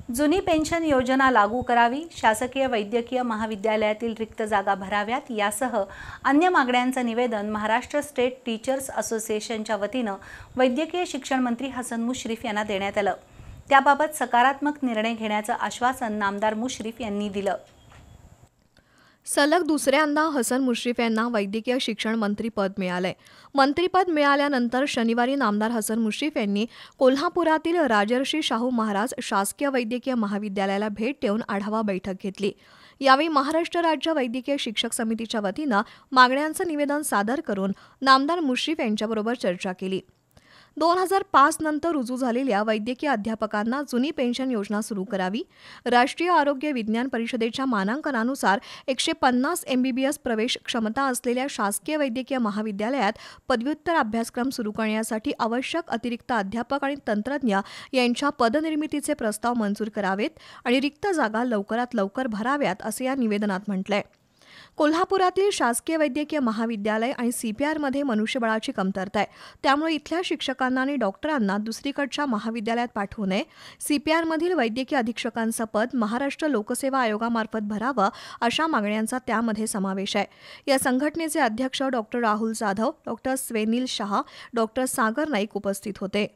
जुनी पेन्शन योजना लागू करावी, शासकीय वैद्यकीय महाविद्यालयातील रिक्त जागा भराव्यात यासह अन्य मागण्यांचं निवेदन महाराष्ट्र स्टेट टीचर्स असोसिएशनच्या वतीनं वैद्यकीय शिक्षण मंत्री हसन मुश्रीफ यांना देण्यात आलं। त्याबाबत सकारात्मक निर्णय घेण्याचं आश्वासन नामदार मुश्रीफ यांनी दिलं। सलग दुसऱ्यांदा हसन मुश्रीफ यांना वैद्यकीय शिक्षण मंत्रीपद मिळालंय। मंत्रीपद मिळाल्यानंतर शनिवारी नामदार हसन मुश्रीफ यांनी कोल्हापुरातील राजर्षी शाहू महाराज शासकीय वैद्यकीय महाविद्यालयाला भेट देऊन आढावा बैठक घेतली। यावेळी महाराष्ट्र राज्य वैद्यकीय शिक्षक समितीच्या वतीनं मागण्यांचं निवेदन सादर करून नामदार मुश्रीफ यांच्याबरोबर चर्चा केली। 2005 नंतर रुजू झालेल्या वैद्यकीय अध्यापकांना जुनी पेन्शन योजना सुरू करावी, राष्ट्रीय आरोग्य विज्ञान परिषदेच्या मानांकनानुसार 150 MBBS प्रवेश क्षमता असलेल्या शासकीय वैद्यकीय महाविद्यालयात पदव्युत्तर अभ्यासक्रम सुरू करण्यासाठी आवश्यक अतिरिक्त अध्यापक आणि तंत्रज्ञ यांच्या पदनिर्मितीचे प्रस्ताव मंजूर करावेत आणि रिक्त जागा लवकरात लवकर भराव्यात असे या निवेदनात म्हटलंय। कोल्हापुरातील शासकीय वैद्यकीय महाविद्यालय आणि CPRमध्ये मनुष्यबळाची कमतरता आहे, त्यामुळे इथल्या शिक्षकांना आणि डॉक्टरांना दुसरीकडच्या महाविद्यालयात पाठवू नये। CPRमधील वैद्यकीय अधीक्षकांचं पद महाराष्ट्र लोकसेवा आयोगामार्फत भरावं अशा मागण्यांचा त्यामध्ये समावेश आहे। या संघटनेचे अध्यक्ष doctor Rahul Jadhav, doctor Swapnil Shah, doctor Sagar Naik उपस्थित होते।